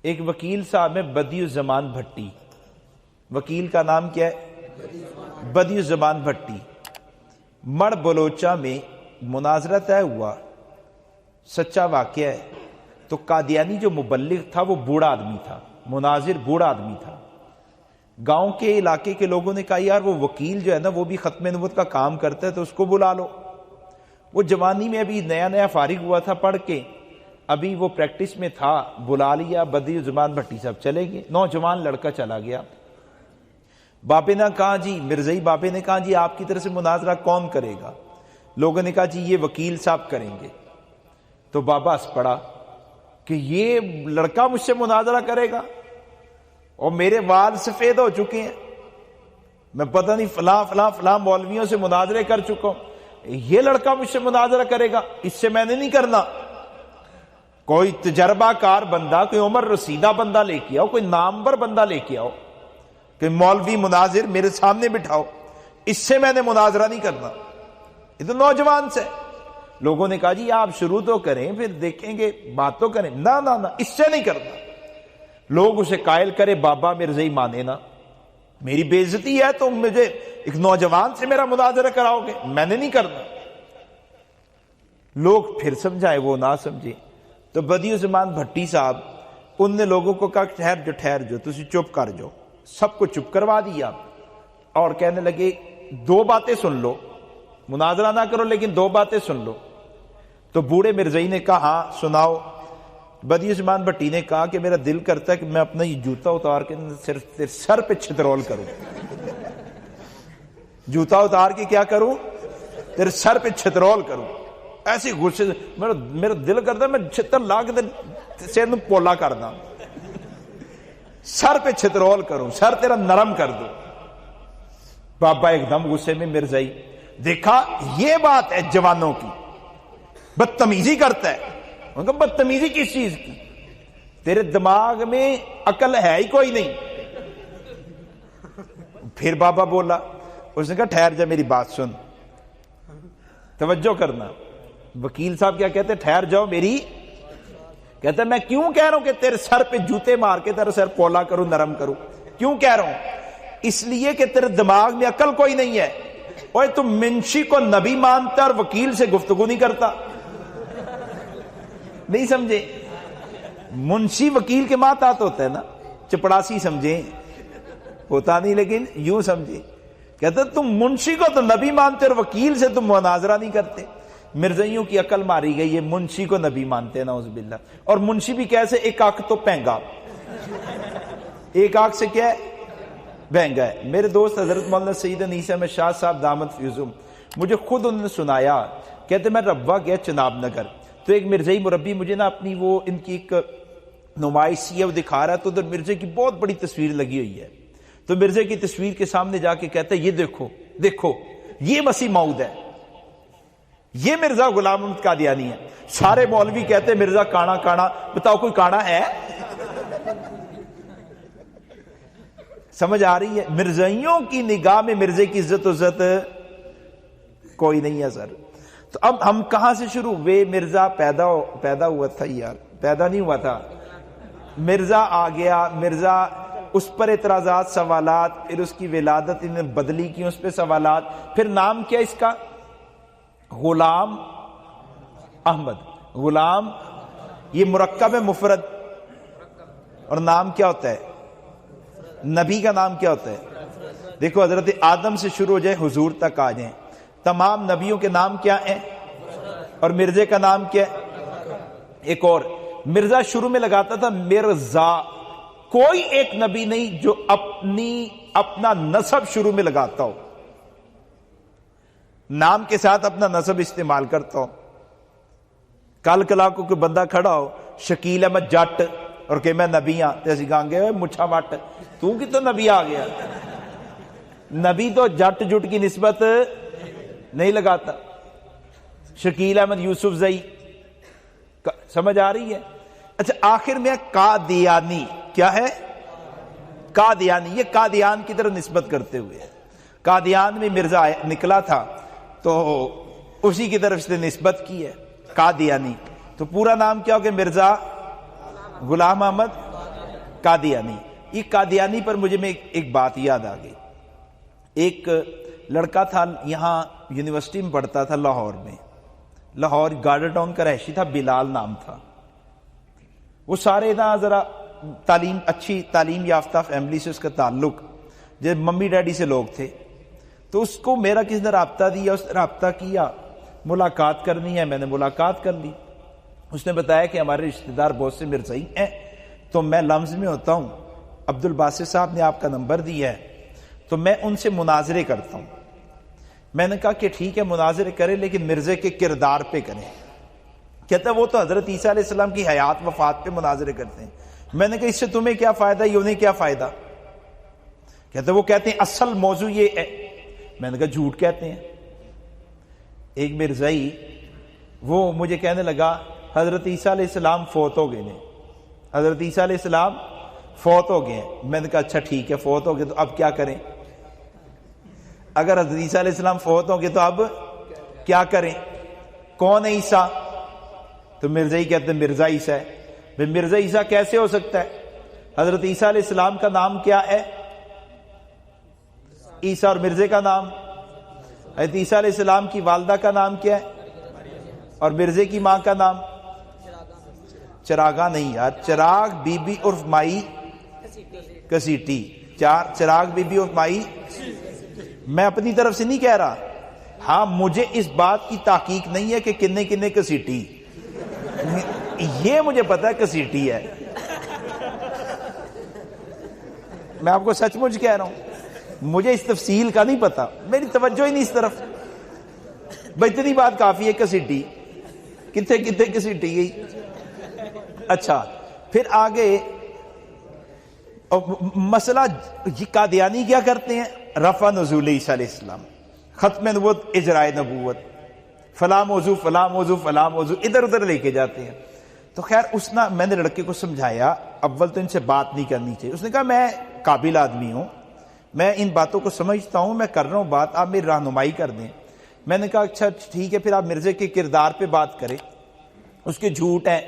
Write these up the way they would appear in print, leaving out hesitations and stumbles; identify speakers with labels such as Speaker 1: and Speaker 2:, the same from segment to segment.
Speaker 1: ایک وکیل صاحب ہے بدیع الزمان بھٹی، وکیل کا نام کیا ہے؟ بدیع الزمان بھٹی۔ مڑ بلوچہ میں مناظرہ طے ہوا، سچا واقعہ ہے۔ تو قادیانی جو مبلغ تھا وہ بوڑھا آدمی تھا، مناظر بوڑھا آدمی تھا۔ گاؤں کے علاقے کے لوگوں نے کہا یار وہ وکیل جو ہے نا وہ بھی ختم نبوت کا کام کرتا ہے تو اس کو بلا لو۔ وہ جوانی میں ابھی نیا نیا فارغ ہوا تھا پڑھ کے، ابھی وہ پریکٹس میں تھا، بلا لیا۔ بدیع الزمان بھٹی صاحب چلے گئے، نوجوان لڑکا چلا گیا۔ بابے نے کہا جی، مرزائی بابے نے کہا جی آپ کی طرف سے مناظرہ کون کرے گا؟ لوگوں نے کہا جی یہ وکیل صاحب کریں گے۔ تو بابا ہنس پڑا کہ یہ لڑکا مجھ سے مناظرہ کرے گا، اور میرے وال سفید ہو چکے ہیں، میں پتہ نہیں فلاں فلاں فلاں مولویوں سے مناظرے کر چکا ہوں، یہ لڑکا مجھ سے مناظرہ کرے گا، اس سے میں نے نہیں کرنا۔ کوئی تجربہ کار بندہ، کوئی عمر رسیدہ بندہ لے کے آؤ، کوئی نامور بندہ لے کے آؤ، کہ مولوی مناظر میرے سامنے بٹھاؤ، اس سے میں نے مناظرہ نہیں کرنا، یہ تو نوجوان سے۔ لوگوں نے کہا جی آپ شروع تو کریں پھر دیکھیں گے، بات تو کریں۔ نہ نہ نہ، اس سے نہیں کرنا۔ لوگ اسے قائل کرے بابا مرزائی مانے نا، میری بے عزتی ہے، تم مجھے ایک نوجوان سے میرا مناظرہ کراؤ گے، میں نے نہیں کرنا۔ لوگ پھر سمجھائے، وہ نہ سمجھے۔ تو بدیع الزمان بھٹی صاحب، ان نے لوگوں کو کہا ٹھہر جو تسی چپ کر جاؤ، سب کو چپ کروا دیا، اور کہنے لگے دو باتیں سن لو، مناظرہ نہ کرو لیکن دو باتیں سن لو۔ تو بوڑھے مرزائی نے کہا ہاں سناؤ۔ بدیع الزمان بھٹی نے کہا کہ میرا دل کرتا ہے کہ میں اپنا یہ جوتا اتار کے صرف تیرے سر پہ چھترول کروں، جوتا اتار کے کیا کروں؟ تیرے سر پہ چھترول کروں۔ ایسے غصے سے میرا دل کرتا ہے میں چھتر لا کے سر میں پولا کرنا، سر پہ چھترول کروں، سر تیرا نرم کر دوں۔ بابا ایک دم غصے میں، مرزائی دیکھا یہ بات ہے جوانوں کی، بدتمیزی کرتا ہے۔ ان کا بدتمیزی کس چیز کی؟ تیرے دماغ میں عقل ہے ہی کوئی نہیں۔ پھر بابا بولا، اس نے کہا ٹھہر جا میری بات سن، توجہ کرنا۔ وکیل صاحب کیا کہتے ہیں؟ ٹھہر جاؤ میری، کہتا ہے میں کیوں کہہ رہا ہوں کہ تیرے سر پہ جوتے مار کے تیرا سر پولا کروں، نرم کروں؟ کیوں کہہ رہا ہوں؟ اس لیے کہ تیرے دماغ میں عقل کوئی نہیں ہے۔ اوے تم منشی کو نبی مانتا اور وکیل سے گفتگو نہیں کرتا، نہیں سمجھے؟ منشی وکیل کے ماتحت ہوتا ہے نا، چپڑاسی سمجھیں، ہوتا نہیں لیکن یوں سمجھے۔ کہتا تم منشی کو تو نبی مانتے اور وکیل سے تم مناظرہ نہیں کرتے۔ مرزائیوں کی عقل ماری گئی، یہ منشی کو نبی مانتے ہیں نعوذ باللہ، اور منشی بھی کیسے؟ ایک آنکھ تو پینگا، ایک آنکھ سے کیا ہے؟ بہنگا ہے۔ میرے دوست حضرت مولانا سید انیس احمد شاہ صاحب دامت فیضم، مجھے خود انہوں نے سنایا، کہتے میں ربوہ گیا چناب نگر، تو ایک مرزائی مربی مجھے نا اپنی وہ ان کی ایک نمائش سی وہ دکھا رہا ہے، تو ادھر مرزے کی بہت بڑی تصویر لگی ہوئی ہے۔ تو مرزے کی تصویر کے سامنے جا کے کہتا ہے یہ دیکھو دیکھو یہ مسیح موعود ہے، یہ مرزا غلام احمد قادیانی ہے۔ سارے مولوی کہتے ہیں مرزا کانا کانا، بتاؤ کوئی کانا ہے؟ سمجھ آ رہی ہے؟ مرزائیوں کی نگاہ میں مرزے کی عزت عزت کوئی نہیں ہے سر۔ تو اب ہم کہاں سے شروع ہوئے؟ مرزا پیدا ہوا تھا، یار پیدا نہیں ہوا تھا، مرزا آ گیا، مرزا اس پر اعتراضات، سوالات، پھر اس کی ولادت انہیں بدلی کی، اس پہ سوالات، پھر نام کیا اس کا؟ غلام احمد۔ غلام یہ مرکب ہے مفرد، اور نام کیا ہوتا ہے؟ نبی کا نام کیا ہوتا ہے؟ دیکھو حضرت آدم سے شروع ہو جائے حضور تک آ جائیں، تمام نبیوں کے نام کیا ہیں؟ اور مرزے کا نام کیا ہے؟ ایک اور مرزا شروع میں لگاتا تھا مرزا، کوئی ایک نبی نہیں جو اپنا نسب شروع میں لگاتا ہو، نام کے ساتھ اپنا نسب استعمال کرتا ہو۔ کل کلا کو کوئی بندہ کھڑا ہو شکیل احمد جٹ اور کہ میں نبی ہاں، تو اسی کہیں گے مچھا وٹ تو کتنا نبی آ گیا؟ نبی تو جٹ جٹ کی نسبت نہیں لگاتا۔ شکیل احمد یوسف زئی، سمجھ آ رہی ہے؟ اچھا آخر میں قادیانی، کیا ہے؟ قادیانی، یہ قادیان کی طرف نسبت کرتے ہوئے، قادیان میں مرزا نکلا تھا تو اسی کی طرف سے نسبت کی ہے، قادیانی۔ تو پورا نام کیا ہو گیا؟ مرزا غلام احمد قادیانی. یہ قادیانی پر مجھے میں ایک بات یاد آ گئی. ایک لڑکا تھا یہاں یونیورسٹی میں پڑھتا تھا لاہور میں، لاہور گارڈر ٹاؤن کا رہائشی تھا، بلال نام تھا. وہ سارے نا ذرا تعلیم اچھی تعلیم یافتہ فیملی سے اس کا تعلق، جب ممی ڈیڈی سے لوگ تھے. تو اس کو میرا کسی نے رابطہ دیا، اس نے رابطہ کیا، ملاقات کرنی ہے، میں نے ملاقات کر لی. اس نے بتایا کہ ہمارے رشتہ دار بہت سے مرزائی ہیں، تو میں لمز میں ہوتا ہوں، عبد الباسط صاحب نے آپ کا نمبر دیا ہے تو میں ان سے مناظرے کرتا ہوں. میں نے کہا کہ ٹھیک ہے مناظرے کریں لیکن مرزے کے کردار پہ کریں. کہتا ہے وہ تو حضرت عیسیٰ علیہ السلام کی حیات وفات پہ مناظرے کرتے ہیں. میں نے کہا اس سے تمہیں کیا فائدہ، یہ انہیں کیا فائدہ؟ کہتے وہ کہتے ہیں اصل موضوع یہ ہے. میں نے کہا جھوٹ کہتے ہیں. ایک مرزائی وہ مجھے کہنے لگا حضرت عیسیٰ علیہ السلام فوت ہو گئے ہیں، حضرت عیسیٰ علیہ السلام فوت ہو گئے ہیں. میں نے کہا اچھا ٹھیک ہے فوت ہو گئے تو اب کیا کریں؟ اگر حضرت عیسیٰ علیہ السلام فوت ہو گئے تو اب کیا کریں؟ کون ہے عیسیٰ؟ تو مرزائی کہتے ہیں مرزا عیسیٰ ہے. بھئی مرزا عیسیٰ کیسے ہو سکتا ہے؟ حضرت عیسیٰ علیہ السلام کا نام کیا ہے؟ عیسیٰ. اور مرزے کا نام؟ حضرت عیسیٰ علیہ السلام کی والدہ کا نام کیا ہے؟ اور مرزے کی ماں کا نام؟ چراغا نہیں یار، چراغ بی بی عرف مائی کسیٹی. چراغ بی بی عرف مائی، میں اپنی طرف سے نہیں کہہ رہا. ہاں مجھے اس بات کی تحقیق نہیں ہے کہ کنے کنے کسیٹی، یہ مجھے پتا ہے کسیٹی ہے. میں آپ کو سچ مچ کہہ رہا ہوں، مجھے اس تفصیل کا نہیں پتا، میری توجہ ہی نہیں اس طرف. بھائی اتنی بات کافی ہے. کسیٹی کتنے کتنے کسیٹی گئی. اچھا پھر آگے مسئلہ قادیانی کیا کرتے ہیں؟ رفع نزول عیسیٰ علیہ السلام، ختم نبوت، اجراء نبوت، فلاں موضوع فلاں موضوع فلاں موضوع ادھر ادھر لے کے جاتے ہیں. تو خیر میں نے لڑکے کو سمجھایا اول تو ان سے بات نہیں کرنی چاہیے. اس نے کہا میں قابل آدمی ہوں، میں ان باتوں کو سمجھتا ہوں، میں کر رہا ہوں بات، آپ میری رہنمائی کر دیں. میں نے کہا اچھا ٹھیک ہے پھر آپ مرزے کے کردار پہ بات کریں. اس کے جھوٹ ہیں،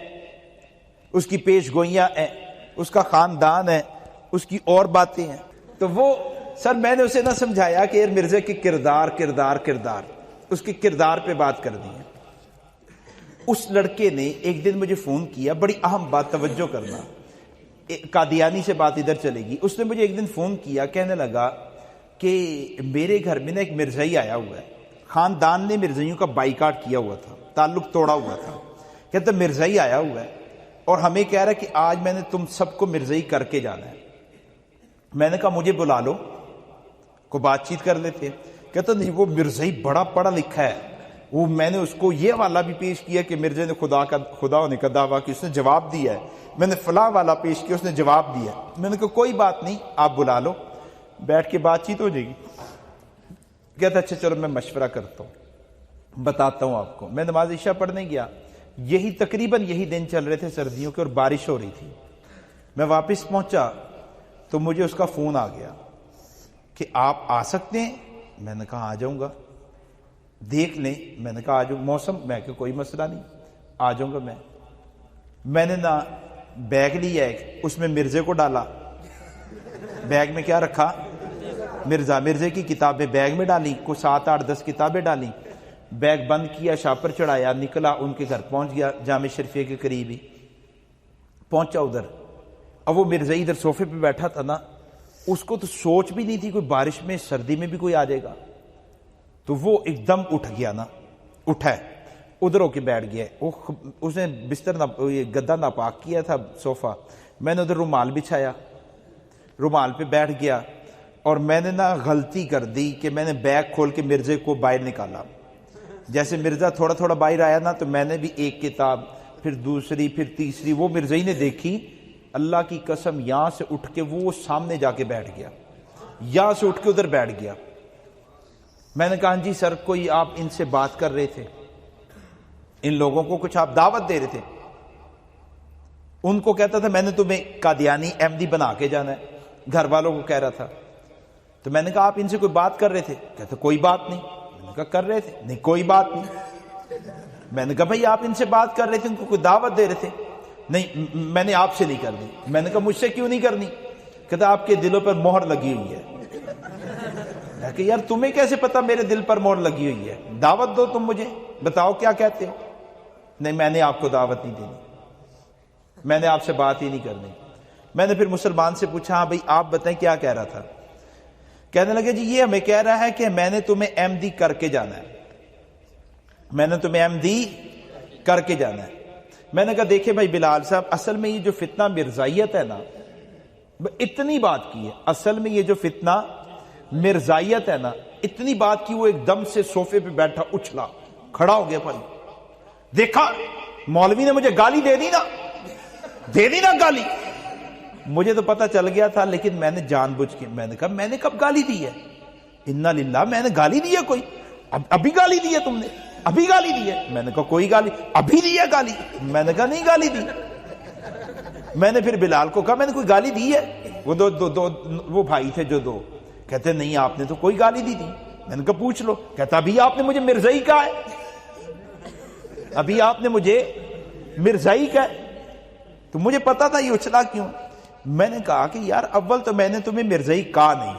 Speaker 1: اس کی پیش گوئیاں ہیں، اس کا خاندان ہے، اس کی اور باتیں ہیں. تو وہ سر میں نے اسے نہ سمجھایا کہ مرزے کے کردار اس کے کردار پہ بات کر دی ہے. اس لڑکے نے ایک دن مجھے فون کیا، بڑی اہم بات، توجہ کرنا، قادیانی سے بات ادھر چلے گی. اس نے مجھے ایک دن فون کیا، کہنے لگا کہ میرے گھر میں نا ایک مرزائی آیا ہوا ہے، خاندان نے مرزائیوں کا بائیکاٹ کیا ہوا تھا، تعلق توڑا ہوا تھا. کہتا مرزائی آیا ہوا ہے اور ہمیں کہہ رہا ہے کہ آج میں نے تم سب کو مرزائی کر کے جانا ہے. میں نے کہا مجھے بلا لو، کو بات چیت کر لیتے. کہتا نہیں وہ مرزائی بڑا پڑھا لکھا ہے. وہ میں نے اس کو یہ والا بھی پیش کیا کہ مرزا نے خدا ہونے کا دعویٰ کیا، اس نے جواب دیا ہے. میں نے فلاں والا پیش کیا، اس نے جواب دیا. میں نے کہا کوئی بات نہیں، آپ بلا لو، بیٹھ کے بات چیت ہو جائے گی. کہتا اچھا چلو میں مشورہ کرتا ہوں، بتاتا ہوں آپ کو. میں نماز عشاء پڑھنے گیا، تقریباً یہی دن چل رہے تھے سردیوں کے اور بارش ہو رہی تھی. میں واپس پہنچا تو مجھے اس کا فون آ گیا کہ آپ آ سکتے ہیں. میں نے کہا آ جاؤں گا، دیکھ لیں. میں نے کہا آ جاؤں، موسم، میں کہ کوئی مسئلہ نہیں، آ جاؤں گا. میں نے نا بیگ لیا ہے، اس میں مرزے کو ڈالا. بیگ میں کیا رکھا؟ مرزے کی کتابیں بیگ میں ڈالی، کوئی 7 8 10 کتابیں ڈالی. بیگ بند کیا، شاپر چڑھایا، نکلا، ان کے گھر پہنچ گیا، جامع شریفیہ کے قریب ہی پہنچا ادھر. اب وہ مرزائی ادھر صوفے پہ بیٹھا تھا نا، اس کو تو سوچ بھی نہیں تھی کوئی بارش میں سردی میں بھی کوئی آ جائے گا. تو وہ ایک دم اٹھ گیا نا، اٹھا ہے ادھر ہو کے بیٹھ گیا. اس نے بستر گدا ناپاک کیا تھا صوفہ. میں نے ادھر رومال بچھایا، رومال پہ بیٹھ گیا. اور میں نے نا غلطی کر دی کہ میں نے بیگ کھول کے مرزے کو باہر نکالا. جیسے مرزا تھوڑا تھوڑا باہر آیا نا تو میں نے بھی ایک کتاب، پھر دوسری، پھر تیسری. وہ مرزائی نے دیکھی، اللہ کی قسم یہاں سے اٹھ کے وہ سامنے جا کے بیٹھ گیا، یہاں سے اٹھ کے ادھر بیٹھ گیا. میں نے کہا جی سر کوئی آپ ان سے بات کر رہے تھے، ان لوگوں کو کچھ آپ دعوت دے رہے تھے؟ ان کو کہتا تھا میں نے تمہیں قادیانی احمدی بنا کے جانا ہے، گھر والوں کو کہہ رہا تھا. تو میں نے کہا آپ ان سے کوئی بات کر رہے تھے؟ کہتے کوئی بات نہیں. میں نے کہا کر رہے تھے؟ نہیں کوئی بات نہیں. میں نے کہا بھائی آپ ان سے بات کر رہے تھے، ان کو کوئی دعوت دے رہے تھے؟ نہیں میں نے آپ سے نہیں کرنی. میں نے کہا مجھ سے کیوں نہیں کرنی؟ کہتا آپ کے دلوں پر مہر لگی ہوئی ہے. میں کہ یار تمہیں کیسے پتا میرے دل پر مہر لگی ہوئی ہے؟ دعوت دو تم مجھے، بتاؤ کیا کہتے ہو. نہیں میں نے آپ کو دعوت نہیں دینی، میں نے آپ سے بات ہی نہیں کرنی. میں نے پھر مسلمان سے پوچھا ہاں بھائی آپ بتائیں کیا کہہ رہا تھا؟ کہنے لگے جی یہ ہمیں کہہ رہا ہے کہ میں نے تمہیں احمدی کر کے جانا ہے، میں نے تمہیں احمدی کر کے جانا ہے. میں نے کہا دیکھیں بھائی بلال صاحب، اصل میں یہ جو فتنہ مرزائیت ہے نا، اتنی بات کی ہے. اصل میں یہ جو فتنہ مرزائیت ہے نا، اتنی بات کی. وہ ایک دم سے صوفے پہ بیٹھا اچھلا کھڑا ہو گیا. بھائی دیکھا مولوی نے مجھے گالی دے دی نا گالی. مجھے تو پتا چل گیا تھا، لیکن میں نے جان بوجھ کے میں نے کہا میں نے کب گالی دی ہے؟ انا للہ، میں نے گالی دی ہے کوئی؟ ابھی گالی دی ہے تم نے؟ ابھی گالی دی ہے؟ میں نے کہا کوئی گالی ابھی دی ہے گالی؟ میں نے کہا نہیں گالی دی. میں نے پھر بلال کو کہا میں نے کوئی گالی دی ہے؟ وہ دو وہ بھائی تھے جو دو، کہتے نہیں آپ نے تو کوئی گالی دی تھی. میں نے کہا پوچھ لو. کہتا ابھی آپ نے مجھے مرزائی کہا ہے، ابھی آپ نے مجھے مرزائی کہا ہے. تو مجھے پتا تھا یہ اچھلا کیوں. میں نے کہا کہ یار اول تو میں نے تمہیں مرزائی کہا نہیں،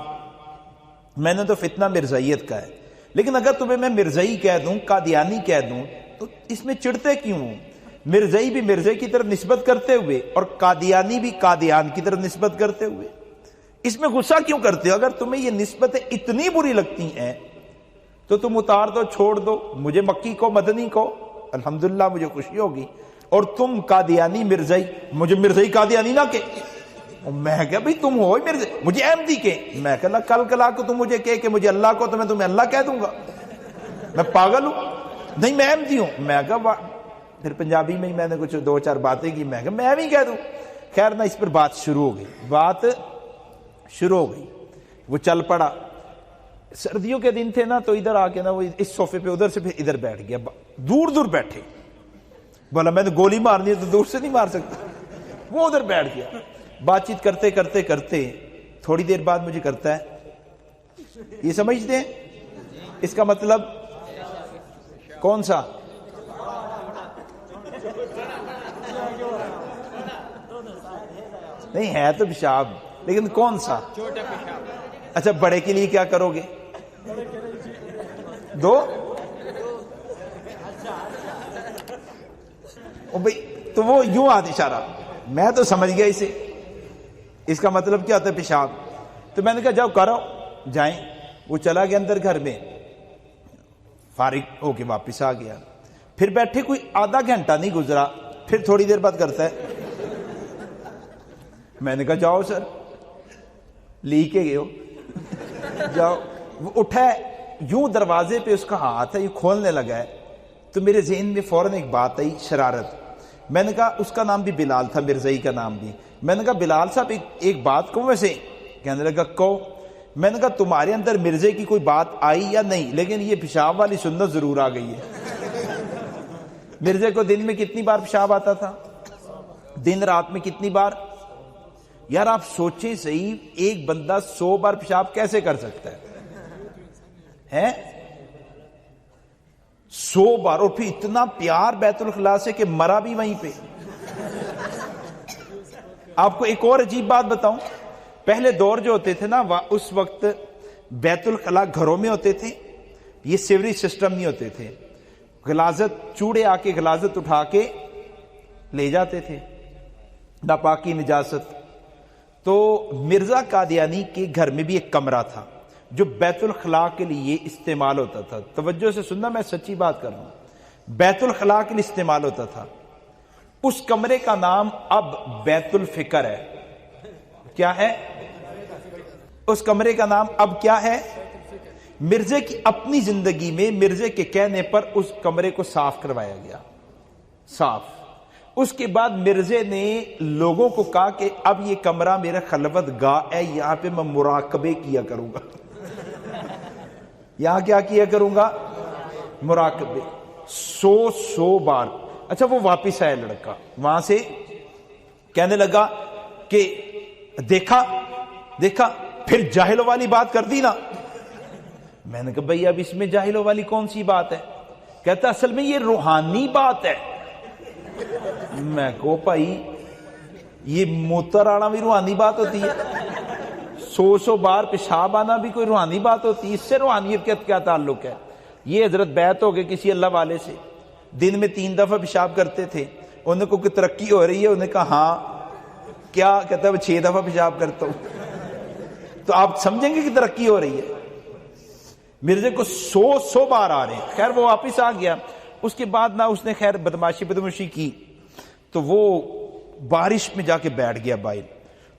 Speaker 1: میں نے تو فتنہ مرزائیت کا ہے. لیکن اگر تمہیں میں مرزائی کہہ دوں، قادیانی کہہ دوں، تو اس میں چڑھتے کیوں ہوں؟ مرزائی بھی مرزائی کی طرف نسبت کرتے ہوئے اور قادیانی بھی قادیان کی طرف نسبت کرتے ہوئے، اس میں غصہ کیوں کرتے ہو؟ اگر تمہیں یہ نسبتیں اتنی بری لگتی ہیں تو تم اتار دو، چھوڑ دو. مجھے مکی کو مدنی کو الحمدللہ مجھے خوشی ہوگی، اور تم قادیانی مرزائی، مجھے مرزائی قادیانی نہ کہ. میں کہا بھئی تم ہو مرزائی، مجھے احمدی کہ. میں کہا کل کلا کو تم مجھے کہ مجھے اللہ کو، تو میں تمہیں اللہ کہہ دوں گا؟ میں پاگل ہوں؟ نہیں میں احمدی ہوں. میں کہا پھر پنجابی میں ہی میں نے کچھ دو چار باتیں کی. میں کہا میں بھی کہہ دوں. خیر نہ، اس پر بات شروع ہو گئی. وہ چل پڑا. سردیوں کے دن تھے نا، تو ادھر آ کے نا وہ اس صوفے پہ ادھر سے پھر ادھر بیٹھ گیا. دور دور بیٹھے. بولا میں نے گولی مارنی ہے تو دور سے نہیں مار سکتا. وہ ادھر بیٹھ گیا. بات چیت کرتے کرتے کرتے تھوڑی دیر بعد مجھے کرتا ہے، یہ سمجھتے ہیں اس کا مطلب کون سا؟ نہیں ہے تو پیشاب، لیکن کون سا؟ اچھا بڑے کے لیے کیا کرو گے؟ دو؟ بھائی تو وہ یوں آدھ اشارہ، میں تو سمجھ گیا اسے، اس کا مطلب کیا ہوتا ہے پیشاب. تو میں نے کہا جاؤ کرو، جائیں. وہ چلا گیا اندر گھر میں، فارغ ہو کے واپس آ گیا. پھر بیٹھے کوئی آدھا گھنٹہ نہیں گزرا، پھر تھوڑی دیر بعد کرتا ہے. میں نے کہا جاؤ سر، لی کے گئے ہو، جاؤ. وہ اٹھا ہے، یوں دروازے پہ اس کا ہاتھ ہے، یہ کھولنے لگا ہے. تو میرے ذہن میں فوراً ایک بات آئی، شرارت. میں نے کہا اس کا نام بھی بلال تھا، مرزائی کا نام بھی. میں نے کہا بلال صاحب ایک بات کہوں ویسے؟ کہنے لگا کہو. میں نے کہا تمہارے اندر مرزے کی کوئی بات آئی یا نہیں، لیکن یہ پیشاب والی سنت ضرور آ گئی ہے. مرزے کو دن میں کتنی بار پیشاب آتا تھا؟ دن رات میں کتنی بار؟ یار آپ سوچیں صحیح، ایک بندہ 100 بار پیشاب کیسے کر سکتا ہے؟ 100 بار، اور پھر اتنا پیار بیت الخلاء سے کہ مرا بھی وہیں پہ. آپ کو ایک اور عجیب بات بتاؤں، پہلے دور جو ہوتے تھے نا، اس وقت بیت الخلاء گھروں میں ہوتے تھے، یہ سیوریج سسٹم نہیں ہوتے تھے. غلاظت، چوڑے آ کے غلاظت اٹھا کے لے جاتے تھے، ناپاکی نجاست. تو مرزا قادیانی کے گھر میں بھی ایک کمرہ تھا جو بیت الخلاء کے لیے استعمال ہوتا تھا. توجہ سے سننا، میں سچی بات کر رہا ہوں. بیت الخلاء کے لیے استعمال ہوتا تھا. اس کمرے کا نام اب بیت الفکر ہے. کیا ہے اس کمرے کا نام؟ اب کیا ہے؟ مرزے کی اپنی زندگی میں مرزے کے کہنے پر اس کمرے کو صاف کروایا گیا، صاف. اس کے بعد مرزے نے لوگوں کو کہا کہ اب یہ کمرہ میرا خلوت گاہ ہے، یہاں پہ میں مراقبے کیا کروں گا. یہاں کیا کیا کروں گا؟ مراقبے. 100 بار. اچھا وہ واپس آیا لڑکا وہاں سے، کہنے لگا کہ دیکھا پھر جاہلوں والی بات کر دی نا. میں نے کہا بھئی اب اس میں جاہلوں والی کون سی بات ہے؟ کہتا اصل میں یہ روحانی بات ہے. میں کو بھائی یہ موتر آنا بھی روحانی بات ہوتی ہے؟ 100 بار پیشاب آنا بھی کوئی روحانی بات ہوتی ہے؟ اس سے روحانیت کا کیا تعلق ہے؟ یہ حضرت بیعت ہو گئے کسی اللہ والے سے، دن میں 3 دفعہ پیشاب کرتے تھے، انہیں کو ترقی ہو رہی ہے، انہیں کہا ہاں کیا؟ کہتا ہے میں 6 دفعہ پیشاب کرتا ہوں۔ تو آپ سمجھیں گے کہ ترقی ہو رہی ہے؟ مرزے کو 100 بار آ رہے ہیں۔ خیر وہ واپس آ گیا، اس کے بعد نہ اس نے خیر بدماشی کی، تو وہ بارش میں جا کے بیٹھ گیا باہر،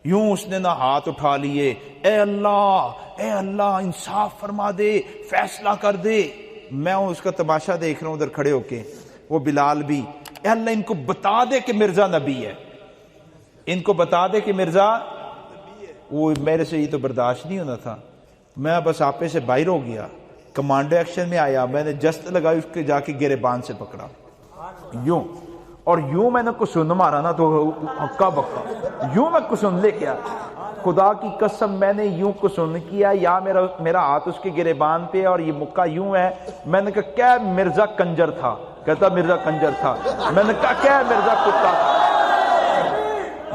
Speaker 1: یوں اس نے نہ ہاتھ اٹھا لیے، اے اللہ انصاف فرما دے، فیصلہ کر دے۔ میں اس کا تماشا دیکھ رہا ہوں ادھر کھڑے ہو کے، وہ بلال بھی، اے اللہ ان کو بتا دے کہ مرزا نبی ہے، ان کو بتا دے کہ مرزا، وہ میرے سے یہ تو برداشت نہیں ہونا تھا، میں بس آپے سے باہر ہو گیا، کمانڈو ایکشن میں آیا، میں نے جست لگائی، اس کے جا کے گریبان سے پکڑا یوں، اور یوں میں نے کسن مارا نا تو ہکا بکا، یوں میں کسن لے کیا، خدا کی قسم میں نے یوں کسن کیا، یا میرا ہاتھ اس کے گریبان پہ اور یہ مکہ یوں ہے۔ میں نے کہا کیا مرزا کنجر تھا؟ کہتا مرزا کنجر تھا۔ میں نے کہا کیا مرزا کتا تھا؟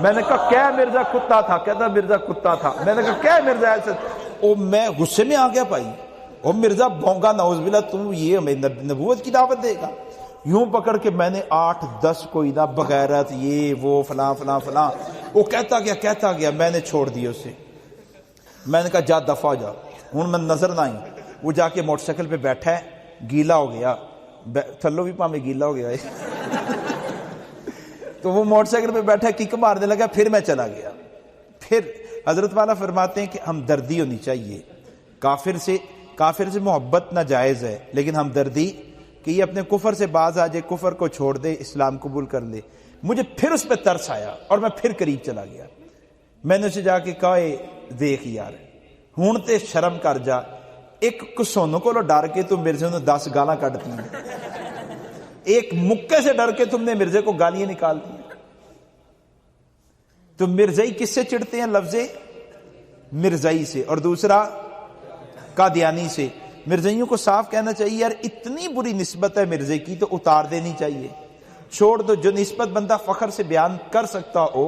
Speaker 1: میں نے کہا کیا مرزا کتا تھا؟ کہتا مرزا کتا تھا۔ میں نے کہا کیا مرزا ایسا؟ او میں غصے میں آ گیا بھائی، او مرزا بونگا نعوذ باللہ، تم یہ ہمیں نبوت کی دعوت دے گا؟ یوں پکڑ کے میں نے 8-10 کوئی نہ بغیرت یہ وہ فلاں فلاں فلاں، وہ کہتا گیا، میں نے چھوڑ دیا اسے۔ میں نے کہا جا دفع ہو جا، ہوں میں نظر نہ آئی۔ وہ جا کے موٹر سائیکل پہ بیٹھا ہے، گیلا ہو گیا، تھلو بھی پامے گیلا ہو گیا تو وہ موٹر سائیکل پہ بیٹھا کک مارنے لگا، پھر میں چلا گیا۔ پھر حضرت والا فرماتے ہیں کہ ہمدردی ہونی چاہیے، کافر سے محبت ناجائز ہے، لیکن ہمدردی کہ یہ اپنے کفر سے باز آ جائے، کفر کو چھوڑ دے، اسلام قبول کر لے۔ مجھے پھر اس پہ ترس آیا اور میں پھر قریب چلا گیا۔ میں نے اسے جا کے کہا دیکھ یار ہوں تے شرم کر جا، ایک کسونوں کو ڈر کے تم مرزے نے 10 گالاں کٹتی ہیں، ایک مکے سے ڈر کے تم نے مرزے کو گالیاں نکال دی۔ تو مرزائی کس سے چڑھتے ہیں؟ لفظ مرزائی سے، اور دوسرا قادیانی سے۔ مرزائیوں کو صاف کہنا چاہیے یار اتنی بری نسبت ہے مرزے کی تو اتار دینی چاہیے، چھوڑ دو۔ جو نسبت بندہ فخر سے بیان کر سکتا ہو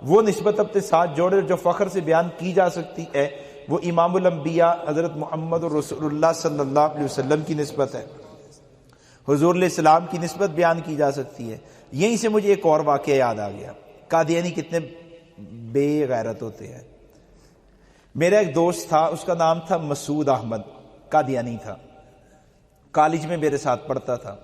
Speaker 1: وہ نسبت اپنے ساتھ جوڑے، جو فخر سے بیان کی جا سکتی ہے وہ امام الانبیاء حضرت محمد رسول اللہ صلی اللہ علیہ وسلم کی نسبت ہے، حضور علیہ السلام کی نسبت بیان کی جا سکتی ہے۔ یہیں سے مجھے ایک اور واقعہ یاد آ گیا، قادیانی کتنے بے غیرت ہوتے ہیں۔ میرا ایک دوست تھا، اس کا نام تھا مسعود احمد، قادیانی تھا، کالج میں میرے ساتھ پڑھتا تھا۔